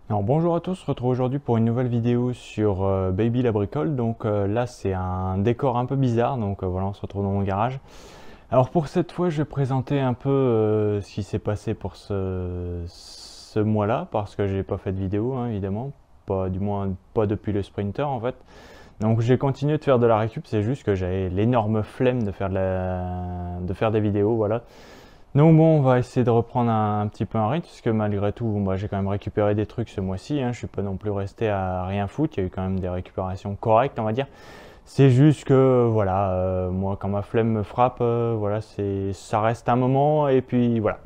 Alors bonjour à tous, on se retrouve aujourd'hui pour une nouvelle vidéo sur Baby la bricole. Donc là c'est un décor un peu bizarre, donc voilà, on se retrouve dans mon garage. Alors pour cette fois je vais présenter un peu ce qui s'est passé pour ce mois-là, parce que j'ai pas fait de vidéo hein, évidemment, pas du moins pas depuis le Sprinter en fait. Donc j'ai continué de faire de la récup, c'est juste que j'avais l'énorme flemme de faire, de faire des vidéos, voilà. Donc bon, on va essayer de reprendre un petit peu un rythme, parce que malgré tout, bon, bah, j'ai quand même récupéré des trucs ce mois-ci, hein, je suis pas non plus resté à rien foutre, il y a eu quand même des récupérations correctes, on va dire. C'est juste que, voilà, moi, quand ma flemme me frappe, voilà, ça reste un moment, et puis voilà.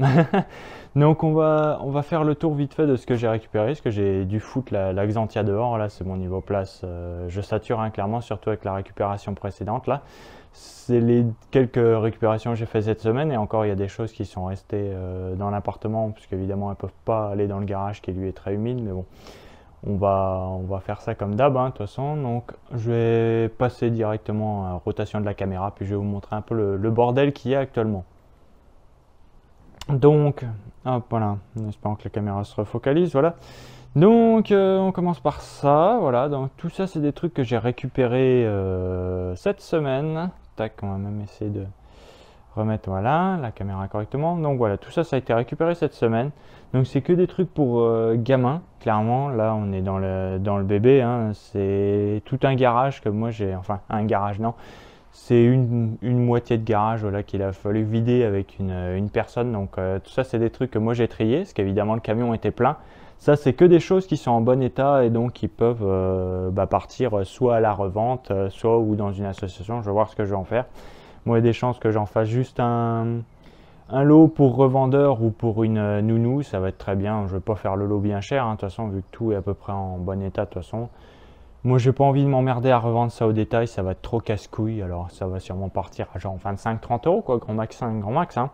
Donc on va faire le tour vite fait de ce que j'ai récupéré, parce que j'ai dû foutre la Xantia dehors, là c'est mon niveau place, je sature hein, clairement, surtout avec la récupération précédente, là. C'est les quelques récupérations que j'ai fait cette semaine et encore il y a des choses qui sont restées dans l'appartement parce qu'évidemment elles ne peuvent pas aller dans le garage qui lui est très humide, mais bon, on va faire ça comme d'hab hein, de toute façon. Donc je vais passer directement à la rotation de la caméra puis je vais vous montrer un peu le bordel qu'il y a actuellement. Donc hop voilà, en espérant que la caméra se refocalise, voilà. Donc on commence par ça, voilà, donc tout ça c'est des trucs que j'ai récupérés cette semaine. Tac, on va même essayer de remettre voilà, la caméra correctement. Donc voilà, tout ça ça a été récupéré cette semaine. Donc c'est que des trucs pour gamins, clairement, là on est dans le bébé, hein. C'est tout un garage que moi j'ai, enfin un garage non, c'est une moitié de garage voilà, qu'il a fallu vider avec une personne. Donc tout ça c'est des trucs que moi j'ai triés, parce qu'évidemment le camion était plein. Ça c'est que des choses qui sont en bon état et donc qui peuvent partir soit à la revente, soit ou dans une association. Je vais voir ce que je vais en faire. Moi il y a des chances que j'en fasse juste un lot pour revendeur ou pour une nounou, ça va être très bien. Je ne vais pas faire le lot bien cher, hein, de toute façon vu que tout est à peu près en bon état de toute façon. Moi, j'ai pas envie de m'emmerder à revendre ça au détail, ça va être trop casse-couille. Alors, ça va sûrement partir à genre 25-30 euros, quoi, grand max, hein, grand max. Hein.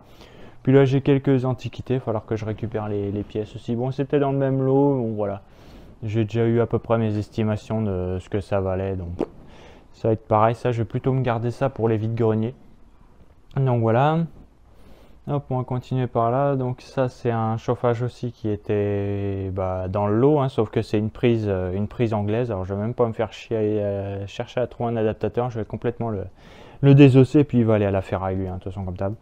Puis là, j'ai quelques antiquités, il va falloir que je récupère les pièces aussi. Bon, c'était dans le même lot, bon voilà. J'ai déjà eu à peu près mes estimations de ce que ça valait, donc ça va être pareil. Ça, je vais plutôt me garder ça pour les vides-greniers. Donc voilà. Hop, on va continuer par là. Donc ça, c'est un chauffage aussi qui était dans le lot, hein, sauf que c'est une prise anglaise. Alors je vais même pas me faire chier à chercher à trouver un adaptateur. Je vais complètement le désosser, puis il va aller à la ferraille lui, hein, de toute façon comme d'hab.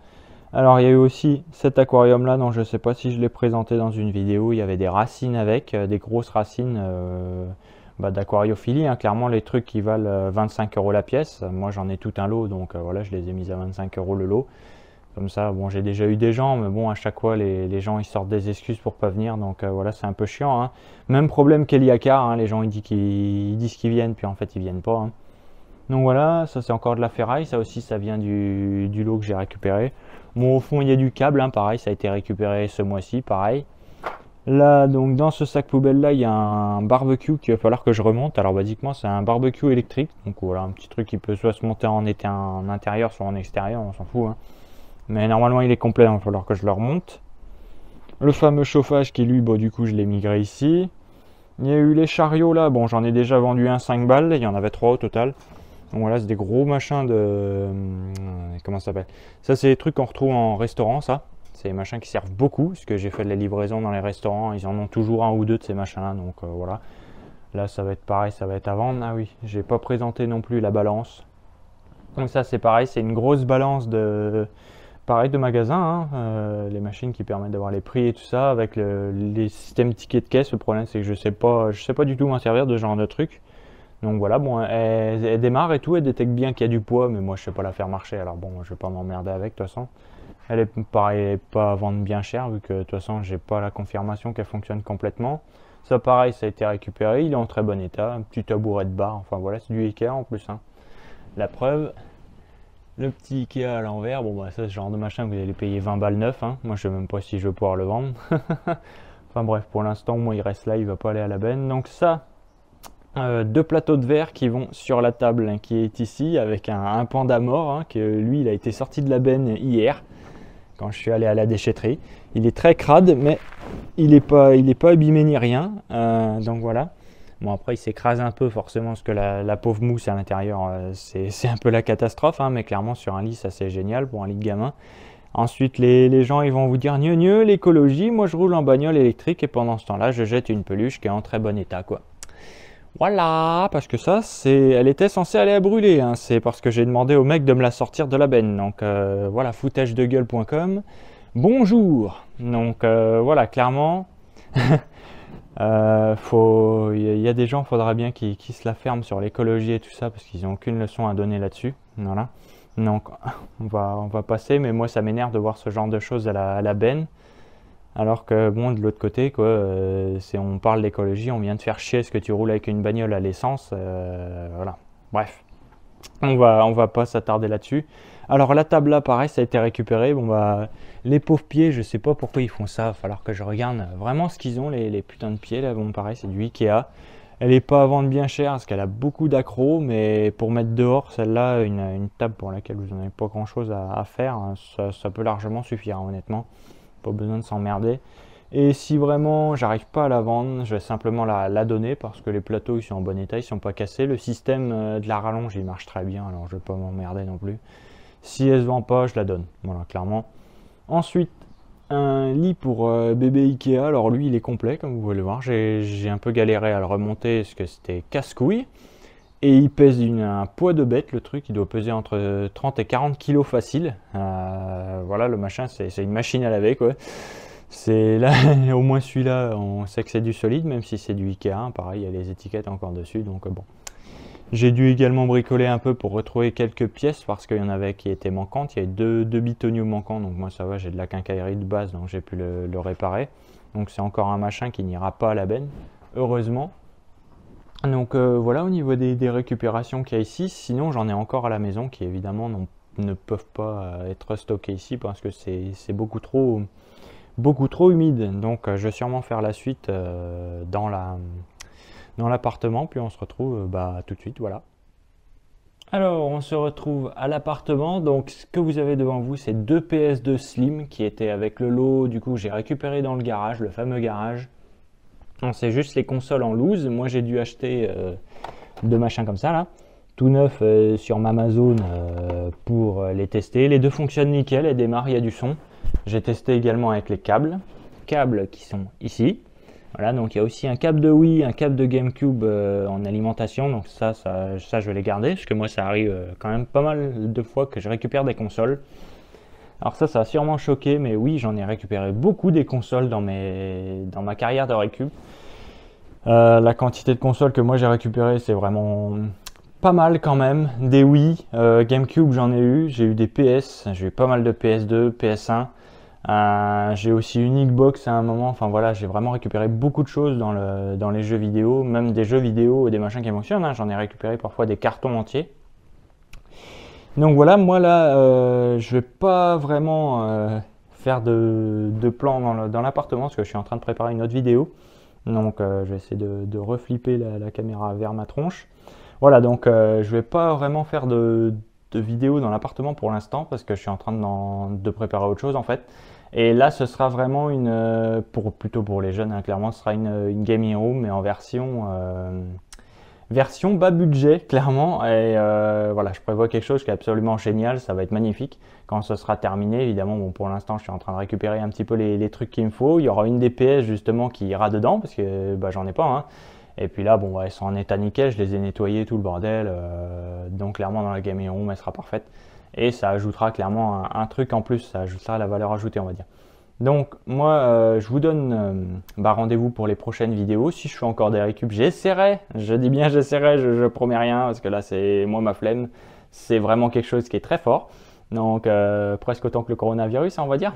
Alors il y a eu aussi cet aquarium là, dont je sais pas si je l'ai présenté dans une vidéo. Il y avait des racines avec, des grosses racines d'aquariophilie. Hein. Clairement les trucs qui valent 25 euros la pièce. Moi j'en ai tout un lot, donc voilà, je les ai mis à 25 euros le lot. Comme ça, bon, j'ai déjà eu des gens, mais bon, à chaque fois, les gens, ils sortent des excuses pour pas venir, donc voilà, c'est un peu chiant. Hein. Même problème qu'Eliacar, hein, les gens, ils disent qu'ils viennent, puis en fait, ils viennent pas. Hein. Donc voilà, ça c'est encore de la ferraille, ça aussi, ça vient du lot que j'ai récupéré. Bon, au fond, il y a du câble, hein, pareil, ça a été récupéré ce mois-ci, pareil. Là, donc, dans ce sac poubelle-là, il y a un barbecue qu'il va falloir que je remonte. Alors, basiquement, c'est un barbecue électrique, donc voilà, un petit truc qui peut soit se monter en intérieur, soit en extérieur, on s'en fout. Hein. Mais normalement il est complet, il va falloir que je le remonte. Le fameux chauffage qui lui, du coup je l'ai migré ici. Il y a eu les chariots là, bon j'en ai déjà vendu un 5 balles, il y en avait 3 au total. Donc voilà, c'est des gros machins de... Comment ça s'appelle? Ça c'est des trucs qu'on retrouve en restaurant ça. C'est des machins qui servent beaucoup, parce que j'ai fait de la livraison dans les restaurants, ils en ont toujours un ou deux de ces machins là, donc voilà. Là ça va être pareil, ça va être à vendre. Ah oui, j'ai pas présenté non plus la balance. Donc ça c'est pareil, c'est une grosse balance de... Pareil de magasin, hein, les machines qui permettent d'avoir les prix et tout ça, avec les systèmes tickets de caisse. Le problème c'est que je sais pas du tout m'en servir de ce genre de truc. Donc voilà, bon, elle démarre et tout, elle détecte bien qu'il y a du poids, mais moi je sais pas la faire marcher, alors bon, je vais pas m'emmerder avec de toute façon. Elle est pareil, pas à vendre bien cher, vu que de toute façon j'ai pas la confirmation qu'elle fonctionne complètement. Ça pareil, ça a été récupéré, il est en très bon état, un petit tabouret de bar, enfin voilà, c'est du Ikea en plus. Hein. La preuve. Le petit Ikea à l'envers, bon bah ça c'est ce genre de machin que vous allez payer 20 balles neuf, hein. Moi je sais même pas si je vais pouvoir le vendre. Enfin bref, pour l'instant moi il reste là, il va pas aller à la benne. Donc ça, deux plateaux de verre qui vont sur la table hein, qui est ici avec un panda mort, hein, que lui il a été sorti de la benne hier quand je suis allé à la déchetterie. Il est très crade mais il est pas abîmé ni rien, donc voilà. Bon après il s'écrase un peu forcément parce que la pauvre mousse à l'intérieur c'est un peu la catastrophe, hein, mais clairement sur un lit ça c'est génial pour un lit de gamin. Ensuite, les gens ils vont vous dire gneu gneu, l'écologie, moi je roule en bagnole électrique et pendant ce temps-là, je jette une peluche qui est en très bon état, quoi. Voilà, parce que ça, elle était censée aller à brûler, hein. C'est parce que j'ai demandé au mec de me la sortir de la benne. Donc voilà, foutagedegueule.com. Bonjour. Donc voilà, clairement, il y a des gens, faudra bien qu'ils se la ferment sur l'écologie et tout ça parce qu'ils n'ont aucune leçon à donner là-dessus. Voilà. Donc on va passer, mais moi ça m'énerve de voir ce genre de choses à la benne. Alors que bon, de l'autre côté, quoi, on parle d'écologie, on vient de faire chier ce que tu roules avec une bagnole à l'essence, voilà. Bref, on va pas s'attarder là-dessus. Alors la table là, pareil, ça a été récupéré. Bon bah, les pauvres pieds, je sais pas pourquoi ils font ça. Il va falloir que je regarde vraiment ce qu'ils ont, les putains de pieds là. Bon pareil, c'est du Ikea. Elle est pas à vendre bien cher parce qu'elle a beaucoup d'accros, mais pour mettre dehors, celle-là, une table pour laquelle vous n'avez pas grand-chose à faire, hein, ça peut largement suffire, hein, honnêtement. Pas besoin de s'emmerder. Et si vraiment j'arrive pas à la vendre, je vais simplement la donner parce que les plateaux ils sont en bon état, ils sont pas cassés. Le système de la rallonge il marche très bien, alors je vais pas m'emmerder non plus. Si elle se vend pas, je la donne, voilà, clairement. Ensuite, un lit pour bébé Ikea. Alors lui il est complet comme vous pouvez le voir. J'ai un peu galéré à le remonter parce que c'était casse-couille. Et il pèse un poids de bête, le truc, il doit peser entre 30 et 40 kilos facile. Voilà, le machin, c'est une machine à laver, quoi. C'est là, au moins celui-là, on sait que c'est du solide, même si c'est du Ikea, hein. Pareil, il y a les étiquettes encore dessus, donc bon. J'ai dû également bricoler un peu pour retrouver quelques pièces, parce qu'il y en avait qui étaient manquantes. Il y avait deux bitoniaux manquants, donc moi ça va, j'ai de la quincaillerie de base, donc j'ai pu le réparer. Donc c'est encore un machin qui n'ira pas à la benne, heureusement. Donc voilà au niveau des récupérations qu'il y a ici. Sinon j'en ai encore à la maison qui évidemment ne peuvent pas être stockées ici parce que c'est beaucoup trop humide. Donc je vais sûrement faire la suite dans l'appartement. Puis on se retrouve tout de suite. Voilà. Alors on se retrouve à l'appartement. Donc ce que vous avez devant vous c'est deux PS2 Slim qui étaient avec le lot. Du coup j'ai récupéré dans le garage, le fameux garage. C'est juste les consoles en loose. Moi j'ai dû acheter deux machins comme ça là, tout neuf sur Amazon pour les tester. Les deux fonctionnent nickel, elles démarrent, il y a du son. J'ai testé également avec les câbles qui sont ici. Voilà, donc il y a aussi un câble de Wii, un câble de GameCube en alimentation. Donc ça je vais les garder parce que moi ça arrive quand même pas mal de fois que je récupère des consoles. Alors ça a sûrement choqué, mais oui, j'en ai récupéré beaucoup des consoles dans ma carrière de récup. La quantité de consoles que moi j'ai récupérées, c'est vraiment pas mal quand même. Des Wii, GameCube j'en ai eu, j'ai eu des PS, j'ai eu pas mal de PS2, PS1. J'ai aussi une Xbox à un moment, enfin voilà, j'ai vraiment récupéré beaucoup de choses dans les jeux vidéo, même des jeux vidéo et des machins qui fonctionnent, hein. J'en ai récupéré parfois des cartons entiers. Donc voilà, moi là, je vais pas vraiment faire de plan dans l'appartement parce que je suis en train de préparer une autre vidéo. Donc je vais essayer de reflipper la caméra vers ma tronche. Voilà, donc je vais pas vraiment faire de vidéo dans l'appartement pour l'instant parce que je suis en train de préparer autre chose en fait. Et là, ce sera vraiment plutôt pour les jeunes, hein, clairement, ce sera une gaming room mais en version bas budget, clairement. Et voilà, je prévois quelque chose qui est absolument génial, ça va être magnifique quand ce sera terminé. Évidemment, bon, pour l'instant, je suis en train de récupérer un petit peu les trucs qu'il me faut. Il y aura une des PS justement qui ira dedans parce que j'en ai pas, hein. Et puis là, bon, elles sont en état nickel, je les ai nettoyées, tout le bordel. Donc clairement, dans la gaming room, elle sera parfaite. Et ça ajoutera clairement un truc en plus, ça ajoutera la valeur ajoutée, on va dire. Donc moi je vous donne rendez-vous pour les prochaines vidéos. Si je fais encore des récup, j'essaierai, je dis bien j'essaierai, je promets rien parce que là c'est moi ma flemme, c'est vraiment quelque chose qui est très fort. Donc presque autant que le coronavirus, on va dire.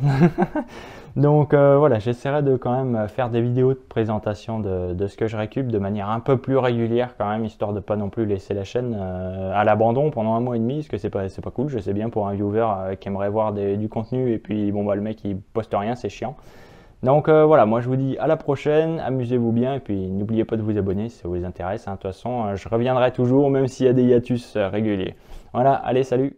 Donc voilà, j'essaierai de quand même faire des vidéos de présentation de ce que je récup de manière un peu plus régulière quand même, histoire de pas non plus laisser la chaîne à l'abandon pendant un mois et demi, parce que c'est pas cool, je sais bien pour un viewer qui aimerait voir du contenu et puis bon le mec il poste rien, c'est chiant. Donc voilà, moi je vous dis à la prochaine, amusez-vous bien et puis n'oubliez pas de vous abonner si ça vous intéresse, hein. De toute façon je reviendrai toujours même s'il y a des hiatus réguliers. Voilà, allez salut!